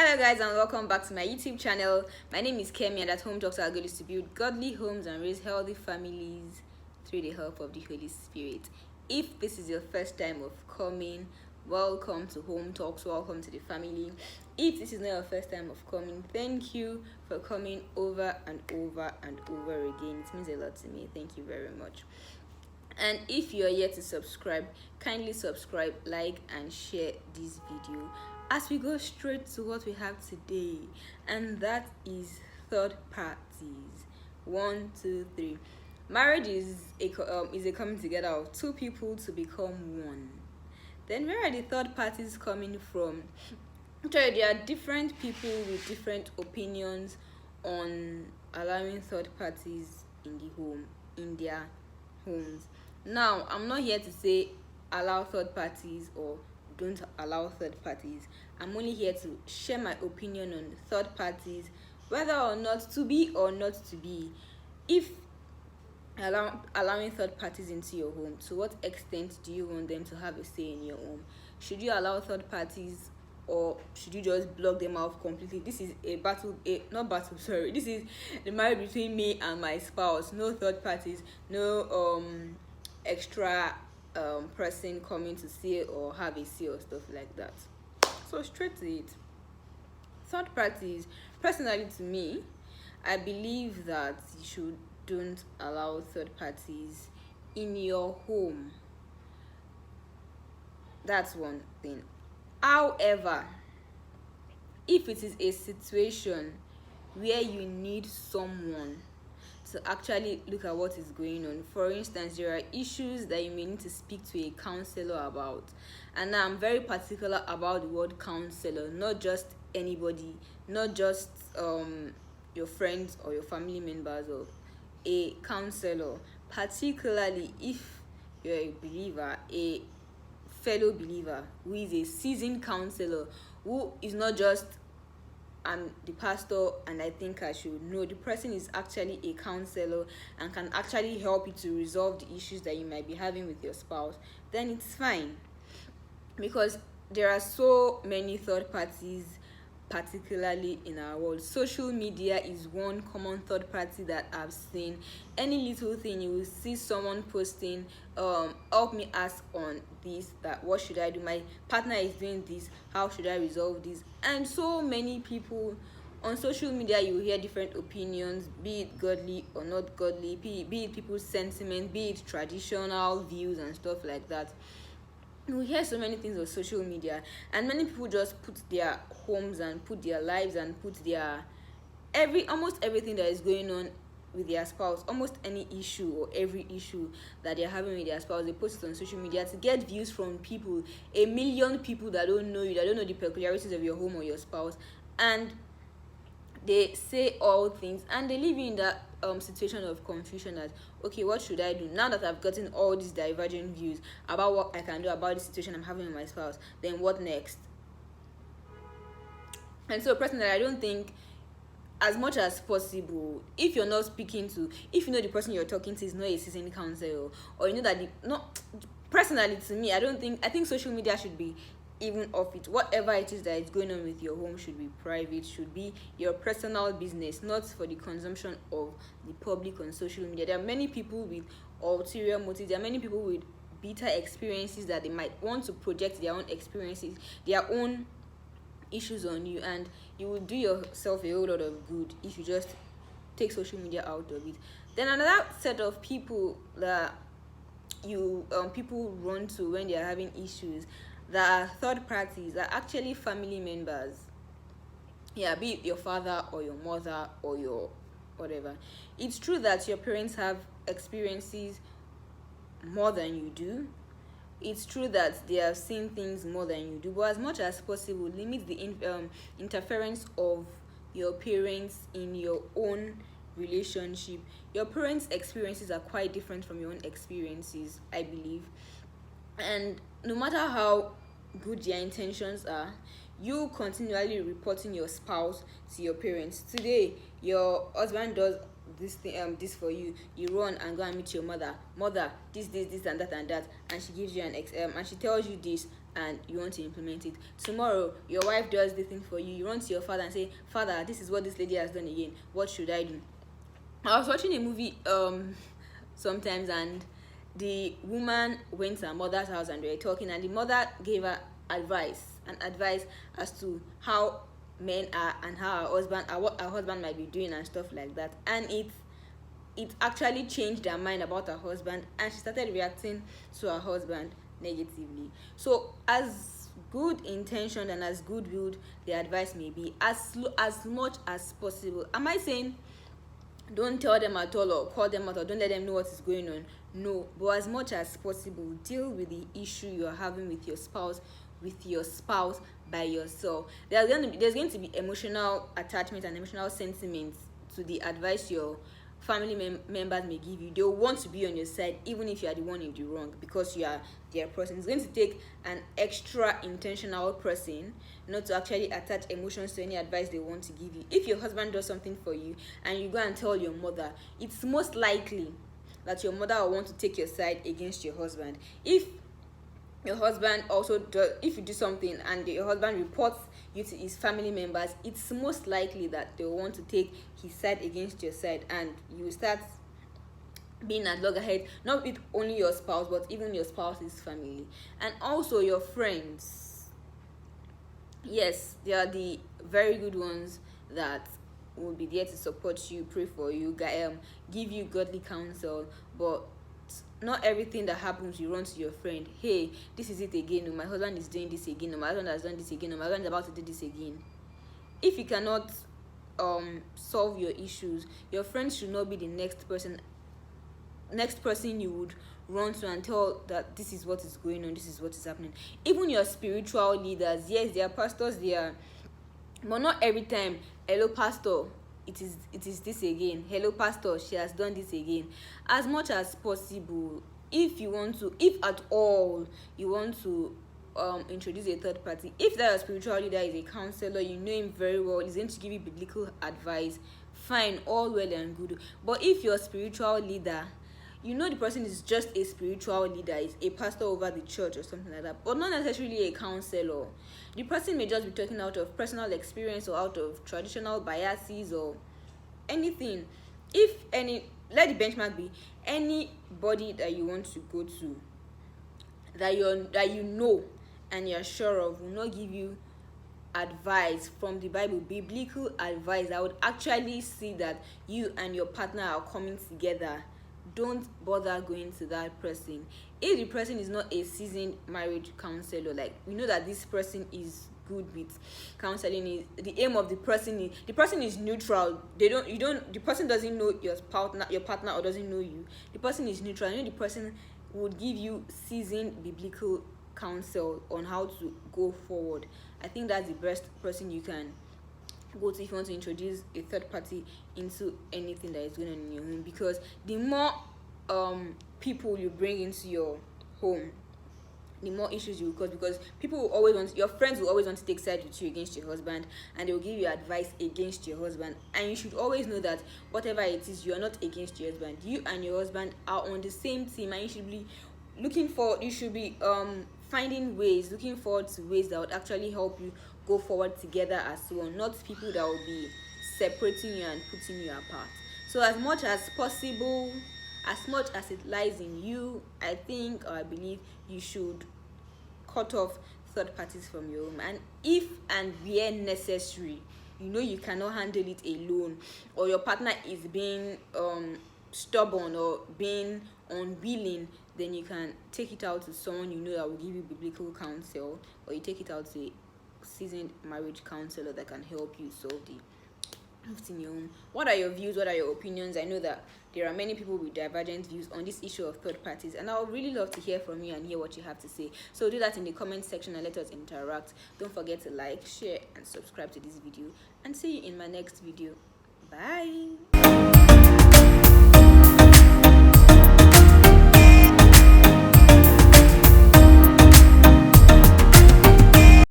Hello guys and welcome back to my YouTube channel. My name is Kemi and at Home Talks our goal is to build godly homes and raise healthy families through the help of the Holy Spirit. If this is your first time of coming, welcome to Home Talks, welcome to the family. If this is not your first time of coming, thank you for coming over and over and over again. It means a lot to me. Thank you very much. And if you are yet to subscribe, kindly subscribe, like and share this video as we go straight to what we have today, and that is third parties. 1, 2, 3. Marriage is a coming together of two people to become one. Then where are the third parties coming from? Actually, there are different people with different opinions on allowing third parties in the home, in their homes. Now, I'm not here to say allow third parties or don't allow third parties. I'm only here to share my opinion on third parties, whether or not to be or not to be. If allowing third parties into your home, to what extent do you want them to have a say in your home? Should you allow third parties, or should you just block them out completely? This is this is the marriage between me and my spouse. No third parties, no extra person coming to see or have a say or stuff like that. So straight to it. Third parties, personally to me, I believe that you don't allow third parties in your home. That's one thing. However, if it is a situation where you need someone to actually look at what is going on, for instance, there are issues that you may need to speak to a counselor about, and now I'm very particular about the word counselor, not just anybody, not just your friends or your family members, or a counselor, particularly if you're a believer, a fellow believer who is a seasoned counselor, who is not just I'm the pastor and I think I should. No, the person is actually a counselor and can actually help you to resolve the issues that you might be having with your spouse. Then it's fine, because there are so many third parties, particularly in our world. Social media is one common third party that I've seen. Any little thing you will see someone posting, help me ask on this, that what should I do, my partner is doing this, how should I resolve this? And so many people on social media, you will hear different opinions, be it godly or not godly, be it people's sentiment, be it traditional views and stuff like that. We hear so many things on social media, and many people just put their homes and put their lives and put their almost everything that is going on with their spouse, almost any issue or every issue that they're having with their spouse, they post it on social media to get views from people, a million people that don't know you, that don't know the peculiarities of your home or your spouse, and they say all things and they leave you in that situation of confusion, that okay, what should I do now that I've gotten all these divergent views about what I can do about the situation I'm having with my spouse? Then what next? And so personally, I don't think, as much as possible, if you're not speaking to, if you know the person you're talking to is not a seasoned counselor, or you know that personally to me, I think social media should be even off it. Whatever it is that is going on with your home should be private, should be your personal business, not for the consumption of the public on social media. There are many people with ulterior motives. There are many people with bitter experiences that they might want to project their own experiences, their own issues on you, and you will do yourself a whole lot of good if you just take social media out of it. Then another set of people that people run to when they are having issues, that are third parties, are actually family members. Yeah, be it your father or your mother or your whatever. It's true that your parents have experiences more than you do. It's true that they have seen things more than you do, but as much as possible, limit the interference of your parents in your own relationship. Your parents' experiences are quite different from your own experiences, I believe. And no matter how good their intentions are, you continually reporting your spouse to your parents. Today, your husband does this thing, this for you, you run and go and meet your mother, this and that, and she gives you and she tells you this, and you want to implement it. Tomorrow your wife does the thing for you, you run to your father and say, Father, this is what this lady has done again, what should I do? I was watching a movie sometimes, and the woman went to her mother's house and they were talking, and the mother gave her advice as to how men are and how what her husband might be doing and stuff like that. And it actually changed her mind about her husband, and she started reacting to her husband negatively. So as good intentioned and as good willed the advice may be, as much as possible, am I saying don't tell them at all or call them out or don't let them know what is going on? No, but as much as possible, deal with the issue you're having with your spouse by yourself. There's going to be emotional attachment and emotional sentiments to the advice your family members may give you. They'll want to be on your side even if you are the one in the wrong, because you are their person. It's going to take an extra intentional person not to actually attach emotions to any advice they want to give you. If your husband does something for you and you go and tell your mother, it's most likely that your mother will want to take your side against your husband. If your husband also does, if you do something and your husband reports you to his family members, it's most likely that they will want to take his side against your side, and you will start being at loggerhead, not with only your spouse but even your spouse's family and also your friends. Yes, they are the very good ones that will be there to support you, pray for you, give you godly counsel. But not everything that happens you run to your friend. Hey, this is it again. No, my husband is doing this again. No, my husband has done this again. No, my husband is about to do this again. If you cannot solve your issues, your friends should not be the next person you would run to and tell that this is what is going on, this is what is happening. Even your spiritual leaders, yes, they are pastors, they are, but not every time. Hello, pastor, it is this again. Hello, pastor, she has done this again. As much as possible, if at all you want to introduce a third party, if that spiritual leader is a counselor, you know him very well, he's going to give you biblical advice, fine, all well and good. But if your spiritual leader, you know the person is just a spiritual leader, is a pastor over the church or something like that, but not necessarily a counselor, the person may just be talking out of personal experience or out of traditional biases or anything. Let the benchmark be anybody that you want to go to, that you know and you're sure of, will not give you advice from the Bible, biblical advice that would actually see that you and your partner are coming together. Don't bother going to that person. If the person is not a seasoned marriage counselor, like we know that this person is good with counseling, is the aim of the person is neutral. The person doesn't know your partner or doesn't know you. The person is neutral. The person would give you seasoned biblical counsel on how to go forward. I think that's the best person you can go to if you want to introduce a third party into anything that is going on in your home, because the more people you bring into your home, the more issues you will cause, because your friends will always want to take sides with you against your husband, and they will give you advice against your husband. And you should always know that whatever it is, you are not against your husband. You and your husband are on the same team, and you should be looking forward to ways that would actually help you go forward together as one, not people that will be separating you and putting you apart. So as much as possible, as much as it lies in you, I believe you should cut off third parties from your home. And if and where necessary, you cannot handle it alone, or your partner is being stubborn or being unwilling, then you can take it out to someone that will give you biblical counsel, or you take it out to a seasoned marriage counselor that can help you solve the in your home. What are your views? What are your opinions? I know that there are many people with divergent views on this issue of third parties, and I would really love to hear from you and hear what you have to say. So do that in the comment section and let us interact. Don't forget to like, share, and subscribe to this video, and see you in my next video. Bye.